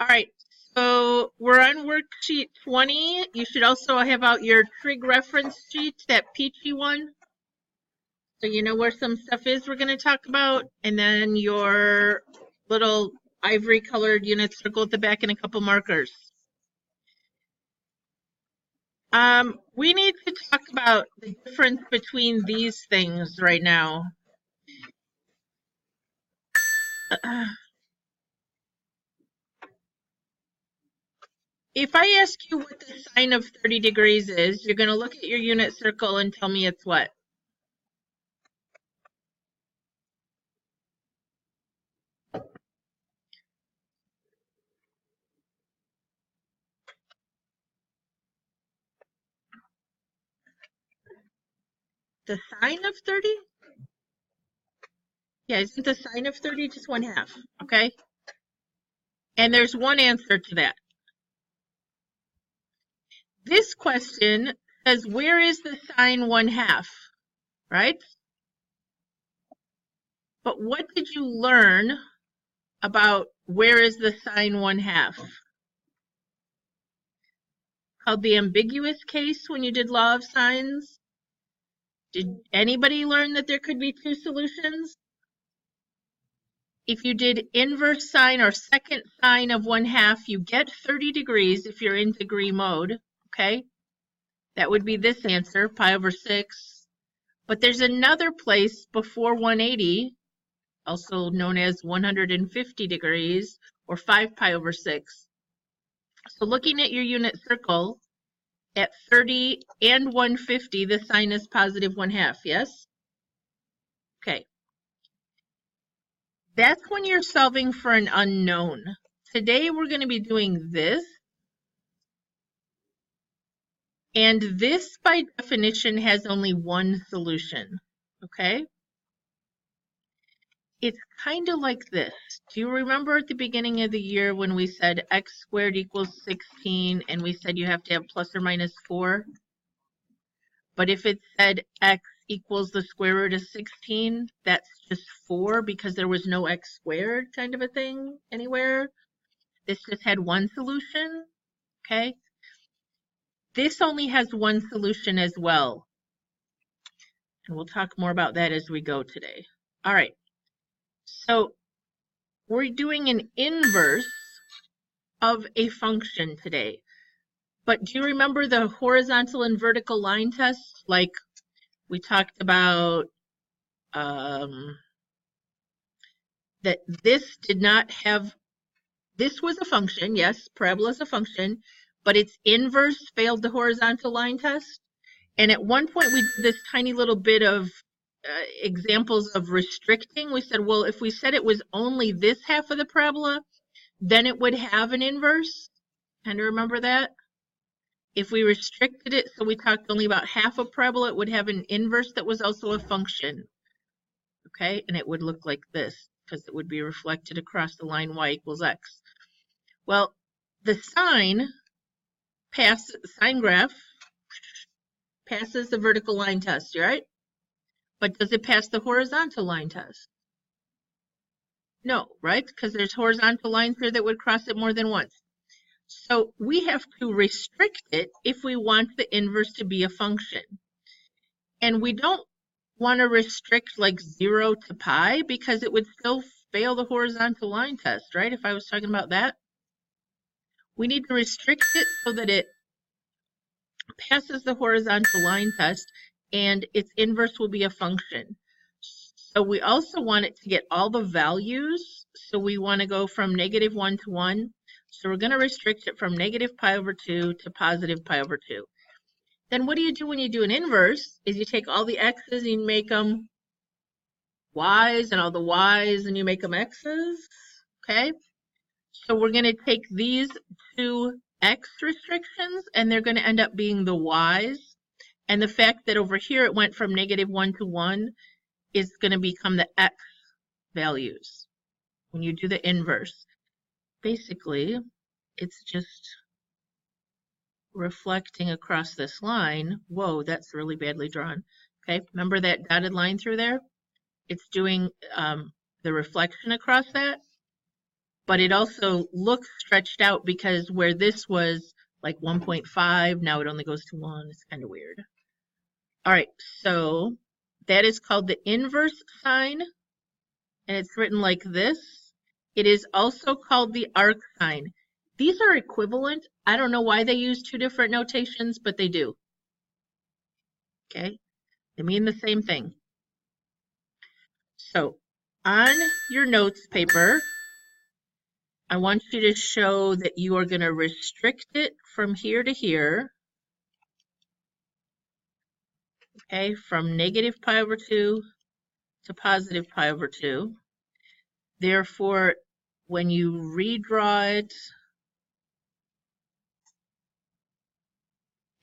All right, so we're on worksheet 20. You should also have out your trig reference sheet, that peachy one. So you know where some stuff is we're going to talk about, and then your little ivory colored unit circle at the back and a couple markers. We need to talk about the difference between these things right now. If I ask you what the sine of 30 degrees is, you're going to look at your unit circle and tell me it's what? The sine of 30? Yeah, isn't the sine of 30 just 1/2? Okay. And there's one answer to that. This question says, where is the sine 1/2? Right? But what did you learn about where is the sine 1/2? Called the ambiguous case when you did law of sines. Did anybody learn that there could be two solutions? If you did inverse sine or second sine of 1/2, you get 30 degrees if you're in degree mode, okay? That would be this answer, pi over 6. But there's another place before 180, also known as 150 degrees, or 5 pi over 6. So looking at your unit circle, at 30 and 150, the sine is positive 1/2, yes? Okay. That's when you're solving for an unknown. Today we're going to be doing this. And this, by definition, has only one solution, okay? It's kind of like this. Do you remember at the beginning of the year when we said x squared equals 16 and we said you have to have plus or minus 4? But if it said x equals the square root of 16, that's just 4 because there was no x squared kind of a thing anywhere. This just had one solution, okay? This only has one solution as well. And we'll talk more about that as we go today. All right. So we're doing an inverse of a function today. But do you remember the horizontal and vertical line test? Like we talked about that this did not have, this was a function, yes, parabola is a function, but its inverse failed the horizontal line test. And at one point we did this tiny little bit of examples of restricting. We said, well, if we said it was only this half of the parabola, then it would have an inverse. Kind of remember that? If we restricted it, so we talked only about half a parabola, it would have an inverse that was also a function. Okay, and it would look like this because it would be reflected across the line y equals x. Well, the sine graph passes the vertical line test, right? But does it pass the horizontal line test? No, right? Because there's horizontal lines here that would cross it more than once. So we have to restrict it if we want the inverse to be a function. And we don't want to restrict like 0 to pi because it would still fail the horizontal line test, right? If I was talking about that. We need to restrict it so that it passes the horizontal line test and its inverse will be a function. So we also want it to get all the values. So we want to go from -1 to 1. So we're going to restrict it from negative pi over 2 to positive pi over 2. Then what do you do when you do an inverse? Is you take all the x's and you make them y's and all the y's and you make them x's. Okay? So we're going to take these two x restrictions and they're going to end up being the y's. And the fact that over here it went from -1 to 1 is going to become the x values when you do the inverse. Basically, it's just reflecting across this line. Whoa, that's really badly drawn. Okay, remember that dotted line through there? It's doing the reflection across that. but it also looks stretched out because where this was like 1.5, now it only goes to 1. It's kind of weird. All right, so that is called the inverse sign, and it's written like this. It is also called the arc sign. These are equivalent. I don't know why they use two different notations, but they do. Okay, they mean the same thing. So on your notes paper, I want you to show that you are going to restrict it from here to here. Okay, from negative pi over 2 to positive pi over 2. Therefore, when you redraw it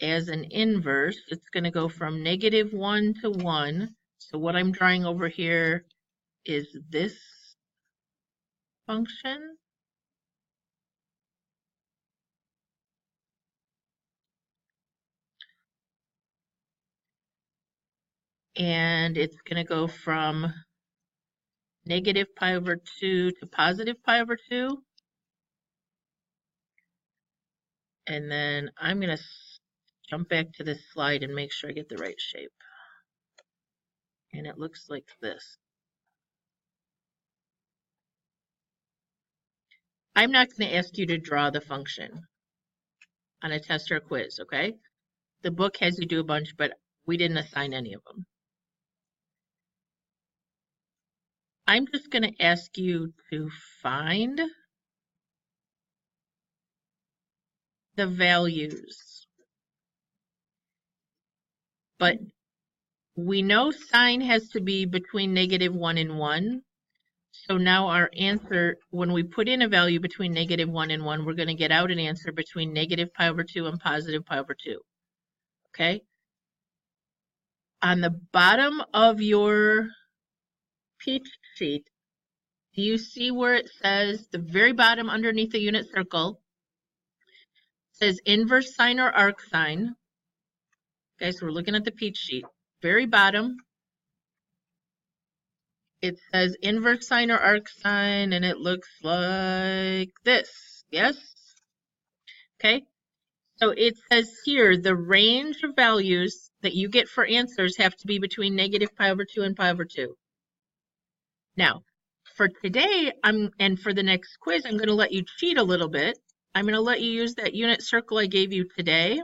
as an inverse, it's going to go from negative 1 to 1. So what I'm drawing over here is this function. And it's going to go from negative pi over 2 to positive pi over 2. And then I'm going to jump back to this slide and make sure I get the right shape. And it looks like this. I'm not going to ask you to draw the function on a test or a quiz, okay? The book has you do a bunch, but we didn't assign any of them. I'm just going to ask you to find the values. But we know sine has to be between negative 1 and 1. So now our answer, when we put in a value between negative 1 and 1, we're going to get out an answer between negative pi over 2 and positive pi over 2. Okay? On the bottom of your peach sheet, do you see where it says, the very bottom underneath the unit circle, says inverse sine or arc sine? Okay, so we're looking at the peach sheet. Very bottom, it says inverse sine or arc sine, and it looks like this. Yes? Okay, so it says here the range of values that you get for answers have to be between negative pi over 2 and pi over 2. Now, for today, and for the next quiz, I'm going to let you cheat a little bit. I'm going to let you use that unit circle I gave you today.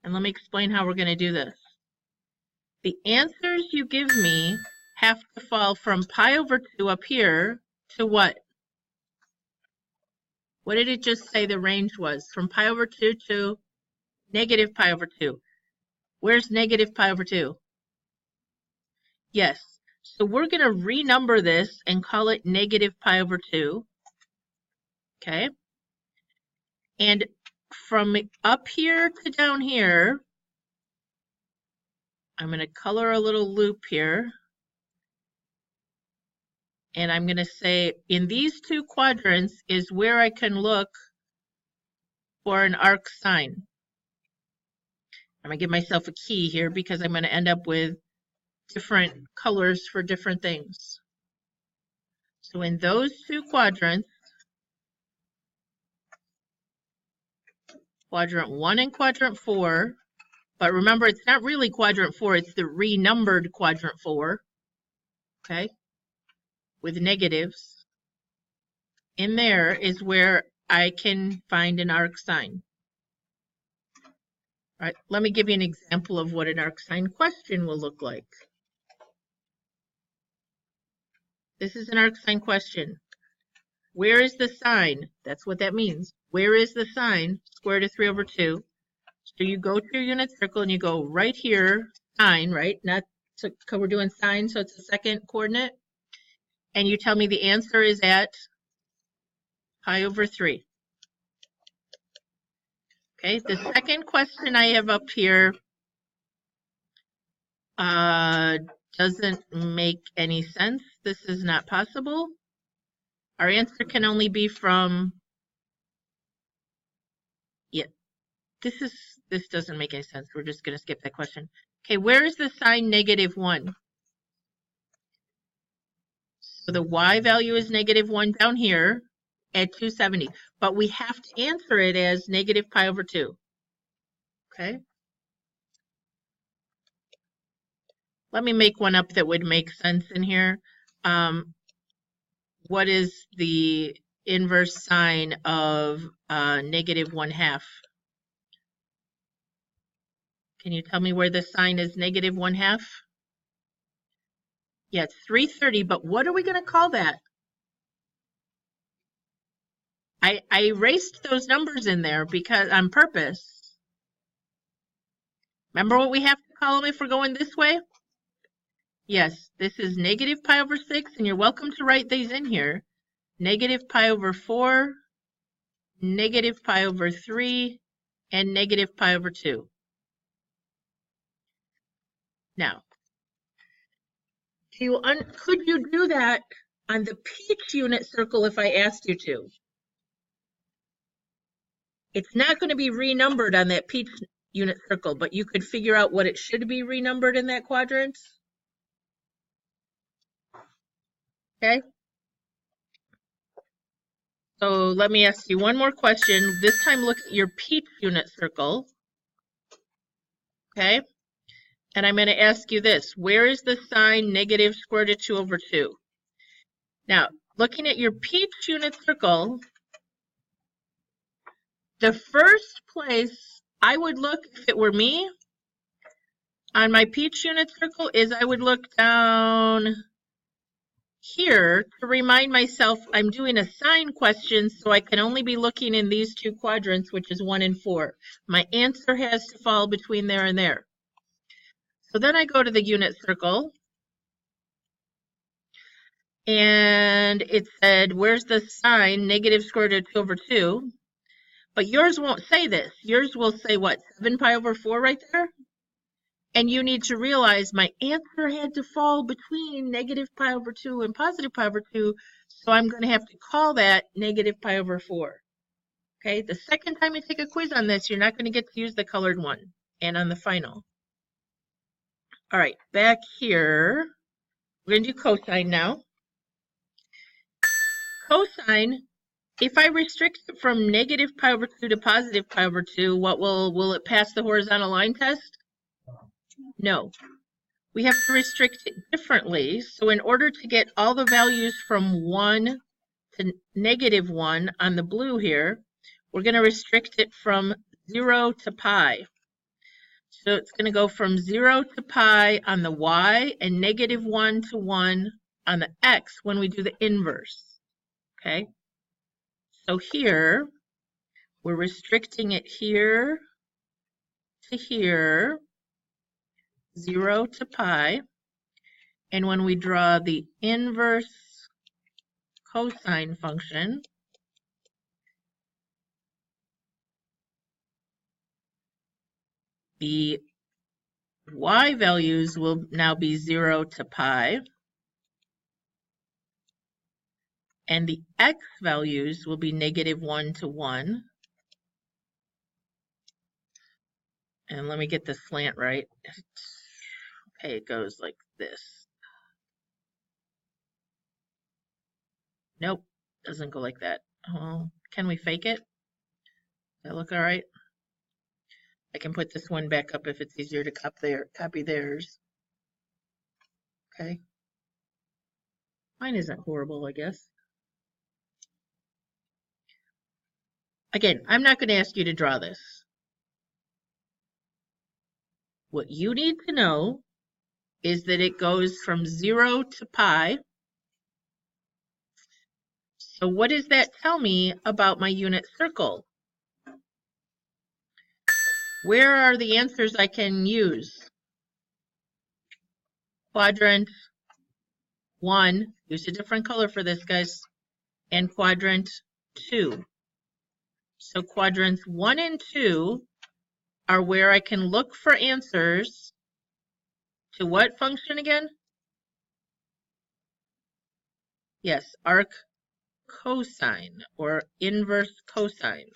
And let me explain how we're going to do this. The answers you give me have to fall from pi over 2 up here to what? What did it just say the range was? From pi over 2 to negative pi over 2. Where's negative pi over 2? Yes. So we're going to renumber this and call it negative pi over 2. Okay. And from up here to down here, I'm going to color a little loop here. And I'm going to say in these two quadrants is where I can look for an arc sine. I'm going to give myself a key here because I'm going to end up with different colors for different things. So in those two quadrants, quadrant 1 and quadrant 4, but remember it's not really quadrant 4, it's the renumbered quadrant 4, okay, with negatives. In there is where I can find an arc sine. All right, let me give you an example of what an arc sine question will look like. This is an arc sine question. Where is the sine? That's what that means. Where is the sine? Square root of 3 over 2. So you go to your unit circle and you go right here, sine, right? Not so we're doing sine, so it's the second coordinate. And you tell me the answer is at pi over 3. Okay, the second question I have up here doesn't make any sense. This is not possible. Our answer can only be from, yeah, this doesn't make any sense. We're just going to skip that question. Okay, where is the sine negative 1? So the y value is -1 down here at 270, but we have to answer it as -π/2. Okay. Let me make one up that would make sense in here. What is the inverse sine of -1/2? Can you tell me where the sine is -1/2? Yeah, it's 330, but what are we going to call that? I erased those numbers in there because on purpose. Remember what we have to call them if we're going this way? Yes, this is -π/6, and you're welcome to write these in here. -π/4, -π/3, and -π/2. Now, could you do that on the peach unit circle if I asked you to? It's not going to be renumbered on that peach unit circle, but you could figure out what it should be renumbered in that quadrant. Okay. So let me ask you one more question. This time look at your peach unit circle. Okay. And I'm going to ask you this. Where is the sign -√2/2? Now, looking at your peach unit circle, the first place I would look if it were me on my peach unit circle is I would look down here to remind myself I'm doing a sign question, so I can only be looking in these two quadrants, which is 1 and 4. My answer has to fall between there and there. So then I go to the unit circle, and it said, where's the sign (-√2/2)? But yours won't say this. Yours will say what, 7π/4 right there? And you need to realize my answer had to fall between -π/2 and +π/2, so I'm going to have to call that -π/4. Okay, the second time you take a quiz on this, you're not going to get to use the colored one, and on the final. All right, back here, we're going to do cosine now. Cosine, if I restrict it from -π/2 to +π/2, what will it pass the horizontal line test? No. We have to restrict it differently. So in order to get all the values from 1 to -1 on the blue here, we're going to restrict it from 0 to pi. So it's going to go from 0 to pi on the y and -1 to 1 on the x when we do the inverse. Okay? So here, we're restricting it here to here, 0 to pi. And when we draw the inverse cosine function, the y values will now be 0 to pi, and the x values will be -1 to 1. And let me get the slant right. Okay, it goes like this. Nope, doesn't go like that. Oh, can we fake it? Does that look all right? I can put this one back up if it's easier to copy theirs. Okay. Mine isn't horrible, I guess. Again, I'm not going to ask you to draw this. What you need to know is that it goes from 0 to pi. So what does that tell me about my unit circle? Where are the answers I can use? Quadrant 1, use a different color for this, guys, and quadrant 2. So quadrants 1 and 2 are where I can look for answers to what function again? Yes, arc cosine or inverse cosine.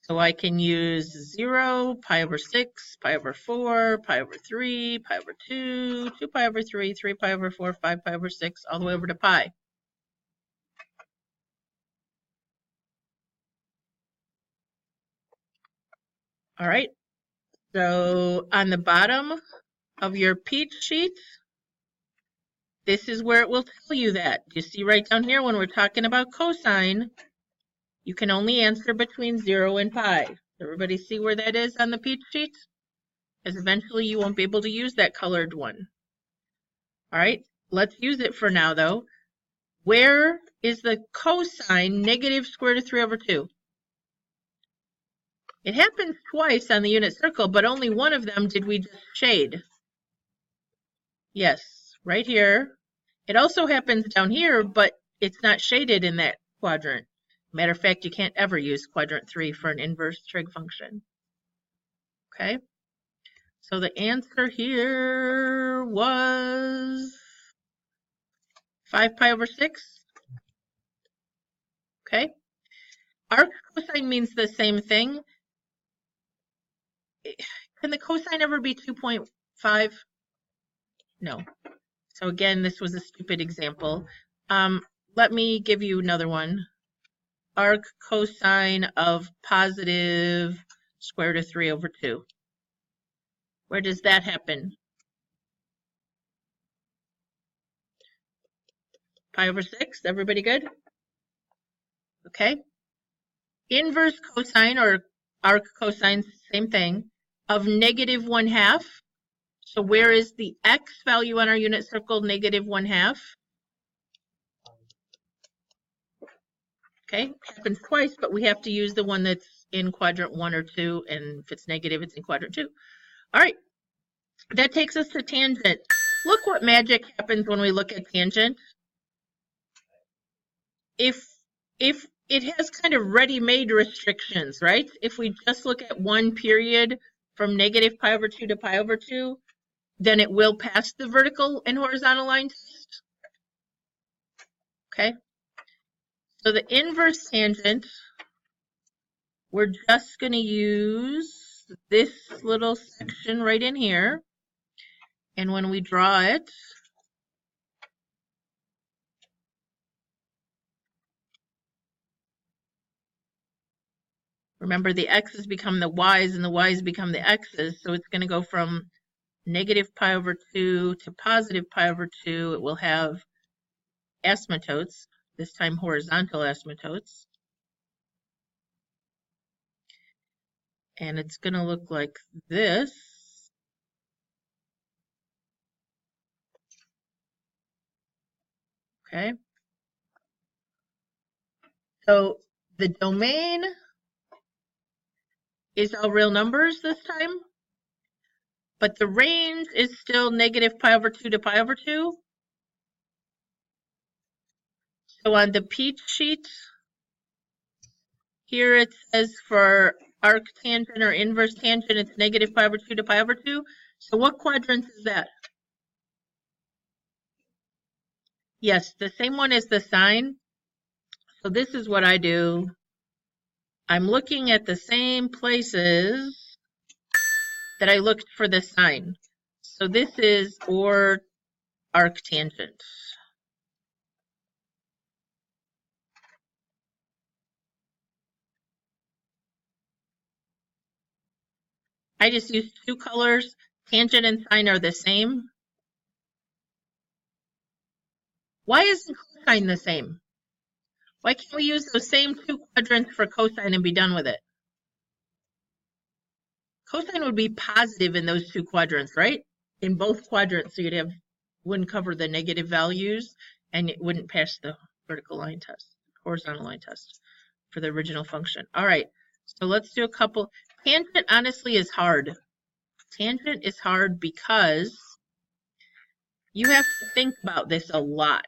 So I can use 0, pi over 6, pi over 4, pi over 3, pi over 2, 2 pi over 3, 3 pi over 4, 5 pi over 6, all the way over to pi. All right. So on the bottom of your peach sheet, this is where it will tell you that. You see right down here when we're talking about cosine, you can only answer between 0 and pi. Everybody see where that is on the peach sheet? Because eventually you won't be able to use that colored one. All right, let's use it for now though. Where is the cosine negative square root of 3 over 2? It happens twice on the unit circle, but only one of them did we just shade. Yes, right here. It also happens down here, but it's not shaded in that quadrant. Matter of fact, you can't ever use quadrant 3 for an inverse trig function. Okay, so the answer here was 5 pi over 6. Okay, arc cosine means the same thing. Can the cosine ever be 2.5? No. So again, this was a stupid example. Let me give you another one. Arc cosine of positive square root of 3 over 2. Where does that happen? Pi over 6, everybody good? Okay. Inverse cosine or arc cosine, same thing, of negative 1/2. So where is the x value on our unit circle, negative 1/2? Okay, happens twice, but we have to use the one that's in quadrant 1 or 2, and if it's negative, it's in quadrant 2. All right, that takes us to tangent. Look what magic happens when we look at tangent. If it has kind of ready-made restrictions, right? If we just look at one period from negative pi over 2 to pi over 2, then it will pass the vertical and horizontal line test. Okay, so the inverse tangent, we're just going to use this little section right in here. And when we draw it, remember the x's become the y's and the y's become the x's. So it's going to go from negative pi over 2 to positive pi over 2. It will have asymptotes, this time horizontal asymptotes. And it's going to look like this. Okay. So the domain is all real numbers this time, but the range is still negative pi over 2 to pi over 2. So on the peach sheet, here it says for arc tangent or inverse tangent, it's negative pi over 2 to pi over 2. So what quadrant is that? Yes, the same one as the sine. So this is what I do. I'm looking at the same places that I looked for the sine. So this is or arc tangent. I just used two colors. Tangent and sine are the same. Why isn't cosine the same? Why can't we use those same two quadrants for cosine and be done with it? Cosine would be positive in those two quadrants, right? In both quadrants, so you'd have, wouldn't cover the negative values and it wouldn't pass the vertical line test, horizontal line test for the original function. All right, so let's do a couple. Tangent honestly is hard. Tangent is hard because you have to think about this a lot.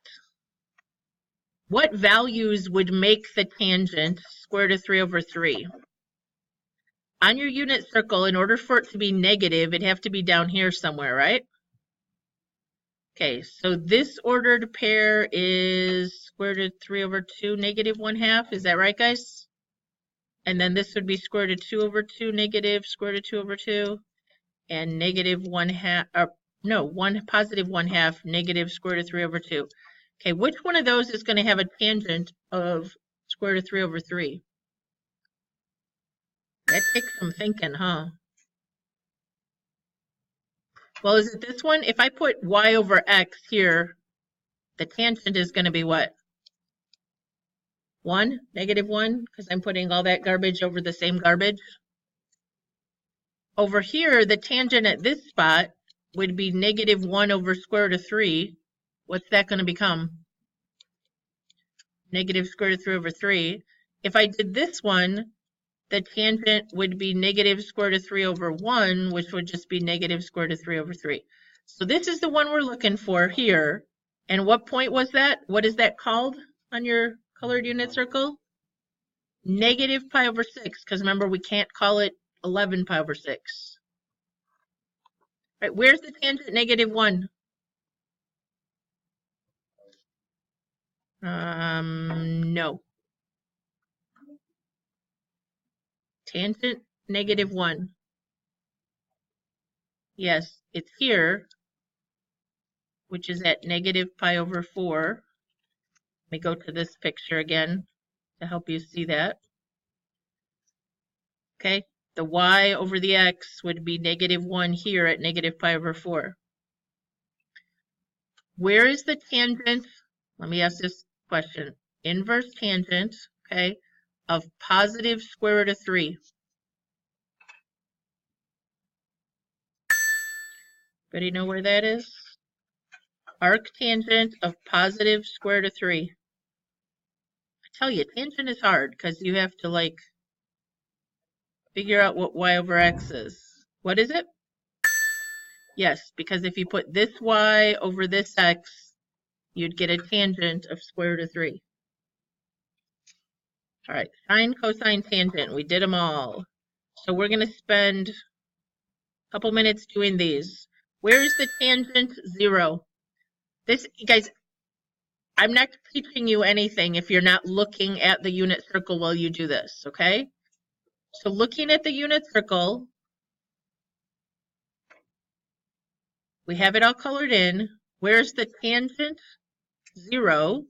What values would make the tangent square root of 3 over 3? On your unit circle, in order for it to be negative, it'd have to be down here somewhere, right? Okay, so this ordered pair is square root of 3 over 2, negative 1/2. Is that right, guys? And then this would be square root of 2 over 2 negative square root of 2 over 2. And negative 1/2, no, 1 positive 1/2 negative square root of 3 over 2. Okay, which one of those is going to have a tangent of square root of 3 over 3? That takes some thinking, huh? Well, is it this one? If I put y over x here, the tangent is going to be what? 1, negative 1, because I'm putting all that garbage over the same garbage. Over here, the tangent at this spot would be negative 1 over square root of 3. What's that going to become? Negative square root of 3 over 3. If I did this one, the tangent would be negative square root of 3 over 1, which would just be negative square root of 3 over 3. So this is the one we're looking for here. And what point was that? What is that called on your colored unit circle? Negative pi over 6, because remember, we can't call it 11 pi over 6. Right, where's the tangent negative 1? No. Tangent negative 1. Yes, it's here, which is at negative pi over 4. Let me go to this picture again to help you see that. Okay, the y over the x would be negative 1 here at negative pi over 4. Where is the tangent? Let me ask this question. Inverse tangent, okay, of positive square root of 3. Anybody know where that is? Arctangent of positive square root of 3. I tell you, tangent is hard because you have to like figure out what y over x is. What is it? Yes, because if you put this y over this x, you'd get a tangent of square root of 3. All right, sine, cosine, tangent. We did them all. So we're going to spend a couple minutes doing these. Where is the tangent 0? This, guys, I'm not teaching you anything if you're not looking at the unit circle while you do this, okay? So looking at the unit circle, we have it all colored in. Where's the tangent? 0.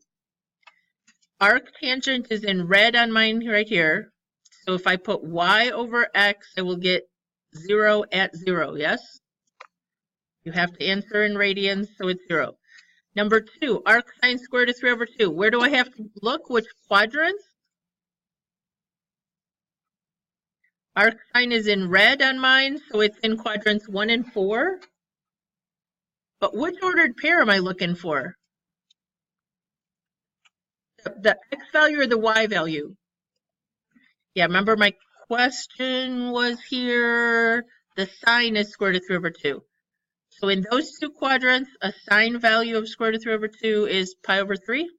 Arctangent is in red on mine right here. So if I put y over x, I will get 0 at 0, yes? You have to answer in radians, so it's 0. Number 2, arcsine square root of 3 over 2. Where do I have to look? Which quadrants? Arcsine is in red on mine, so it's in quadrants 1 and 4. But which ordered pair am I looking for? The x value or the y value? Yeah, remember my question was here, the sine is square root of 3 over 2. So in those two quadrants, a sine value of square root of 3 over 2 is pi over 3.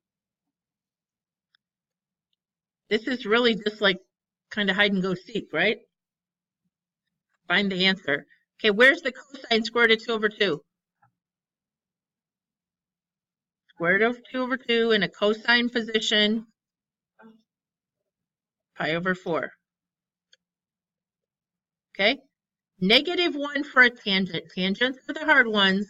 This is really just like kind of hide and go seek, right? Find the answer. Okay, where's the cosine square root of 2 over 2? Square root of 2 over 2 in a cosine position, pi over 4. Okay, negative 1 for a tangent. Tangents are the hard ones.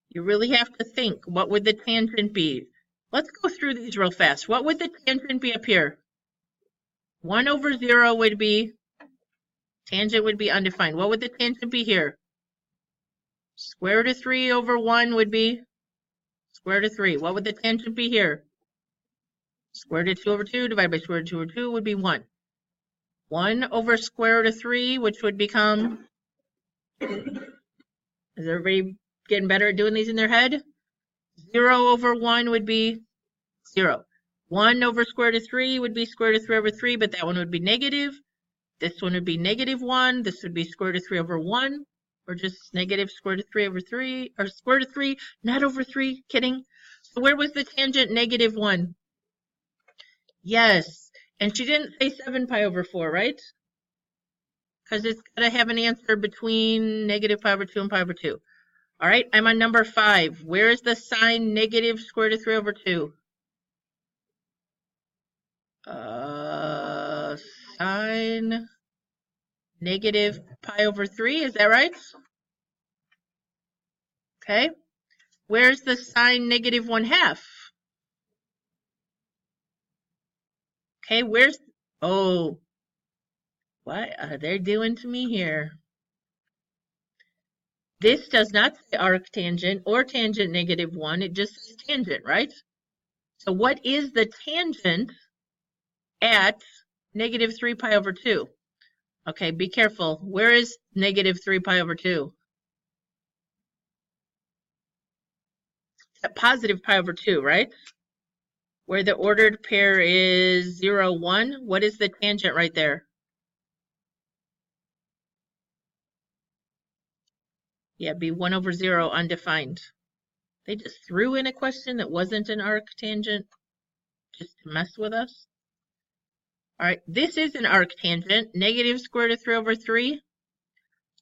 You really have to think, what would the tangent be? Let's go through these real fast. What would the tangent be up here? 1 over 0 would be, tangent would be undefined. What would the tangent be here? Square root of 3 over 1 would be square root of 3. What would the tangent be here? Square root of 2 over 2 divided by square root of 2 over 2 would be 1. 1 over square root of 3, which would become, is everybody getting better at doing these in their head? 0 over 1 would be 0. 1 over square root of 3 would be square root of 3 over 3, but that one would be negative. This one would be negative 1. This would be square root of 3 over 1, or just negative square root of 3 over 3, or square root of 3, not over 3, kidding. So where was the tangent negative 1? Yes. And she didn't say 7 pi over 4, right? Because it's got to have an answer between negative pi over 2 and pi over 2. All right, I'm on number 5. Where is the sine negative square root of 3 over 2? sine negative pi over 3, is that right? Okay. Where's the sine negative 1/2? Okay, where's, oh, what are they doing to me here? This does not say arctangent or tangent negative 1, it just says tangent, right? So what is the tangent at negative 3 pi over 2? Okay, be careful. Where is negative 3 pi over 2? At positive pi over 2, right? Where the ordered pair is 0, 1. What is the tangent right there? Yeah, be 1 over 0, undefined. They just threw in a question that wasn't an arctangent just to mess with us. All right, this is an arctangent, negative square root of 3 over 3.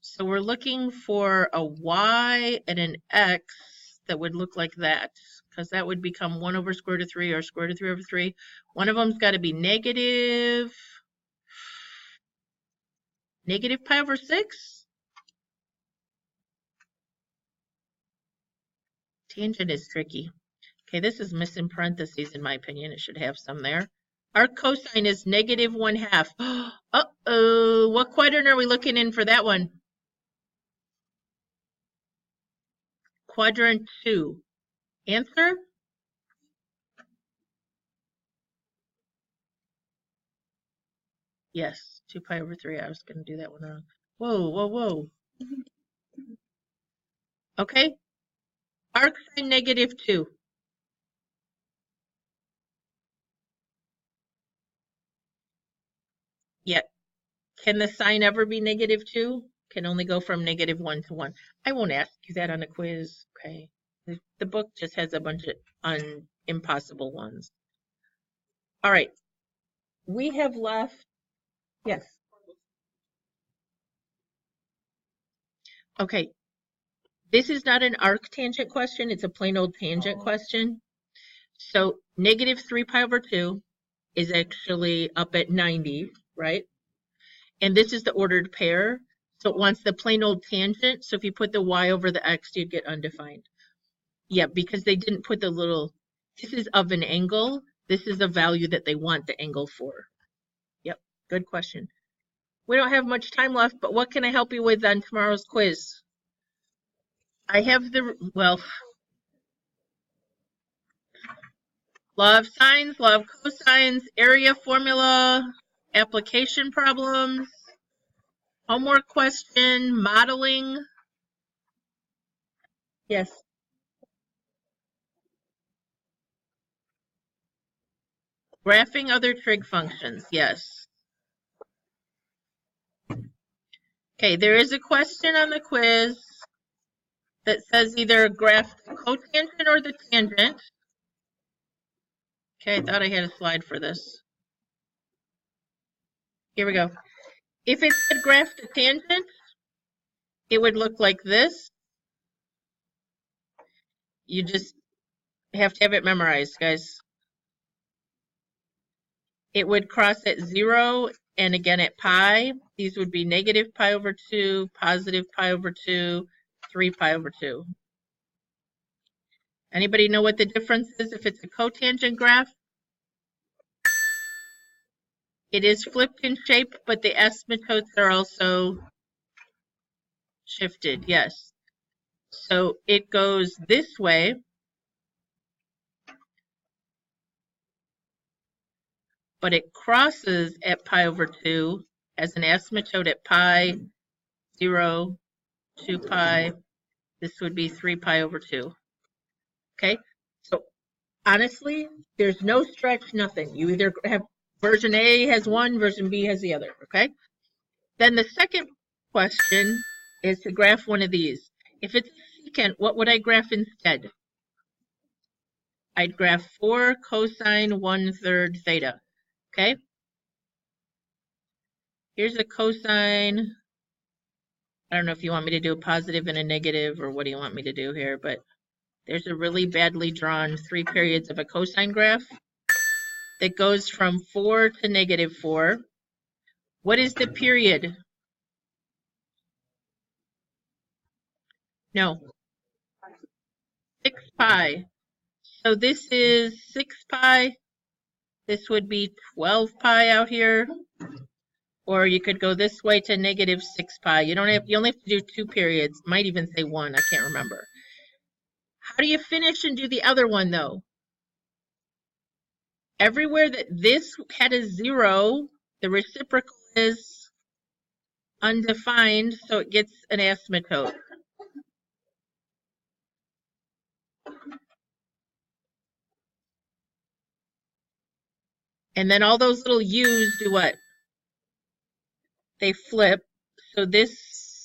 So we're looking for a y and an x that would look like that, because that would become 1 over square root of 3 or square root of 3 over 3. One of them's got to be negative pi over 6. Tangent is tricky. Okay, this is missing parentheses in my opinion. It should have some there. Our cosine is negative 1/2. Uh-oh, what quadrant are we looking in for that one? Quadrant 2. Answer? Yes, 2 pi over 3. I was going to do that one wrong. Whoa, whoa, whoa. Okay. Arcsine negative 2. Yeah. Can the sine ever be negative 2? Can only go from negative 1 to 1. I won't ask you that on a quiz, okay? The book just has a bunch of impossible ones. All right. We have left, yes. Okay. This is not an arctangent question. It's a plain old tangent question. So negative 3 pi over 2 is actually up at 90, right? And this is the ordered pair. So it wants the plain old tangent. So if you put the y over the x, you'd get undefined. Yeah, because they didn't put the little, this is of an angle. This is the value that they want the angle for. Yep, good question. We don't have much time left, but what can I help you with on tomorrow's quiz? I have the, well, law of sines, law of cosines, area formula, application problems, homework question, modeling. Yes. Graphing other trig functions, yes. Okay, there is a question on the quiz that says either graph the cotangent or the tangent. Okay, I thought I had a slide for this. Here we go. If it said graph the tangent, it would look like this. You just have to have it memorized, guys. It would cross at 0 and again at pi. These would be negative pi over 2, positive pi over 2, 3 pi over 2. Anybody know what the difference is if it's a cotangent graph? It is flipped in shape, but the asymptotes are also shifted, yes. So it goes this way. But it crosses at pi over 2 as an asymptote at pi, 0, 2 pi. This would be 3 pi over 2. Okay, so honestly, there's no stretch, nothing. You either have version A has one, version B has the other, okay? Then the second question is to graph one of these. If it's secant, what would I graph instead? I'd graph 4 cosine 1/3 theta, okay? Here's a cosine. I don't know if you want me to do a positive and a negative or what do you want me to do here, but there's a really badly drawn 3 periods of a cosine graph that goes from 4 to negative 4. What is the period? No. 6 pi. So this is 6 pi. This would be 12 pi out here. Or you could go this way to negative 6 pi. You only have to do 2 periods. Might even say 1. I can't remember. How do you finish and do the other one, though? Everywhere that this had a 0, the reciprocal is undefined, so it gets an asymptote. And then all those little u's do what? They flip. So this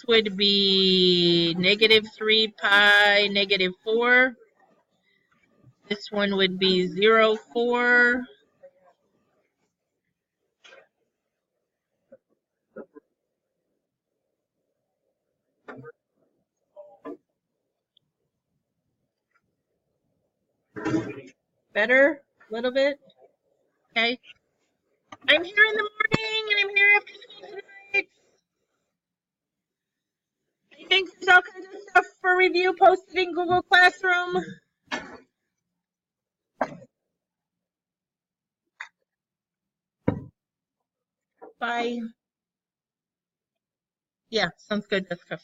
would be negative 3 pi, negative 4. This one would be 0, 4. Better? A little bit? Okay. I'm here in the morning and I'm here after school tonight. I think there's all kinds of stuff for review posted in Google Classroom. Bye. Yeah, sounds good, Jessica.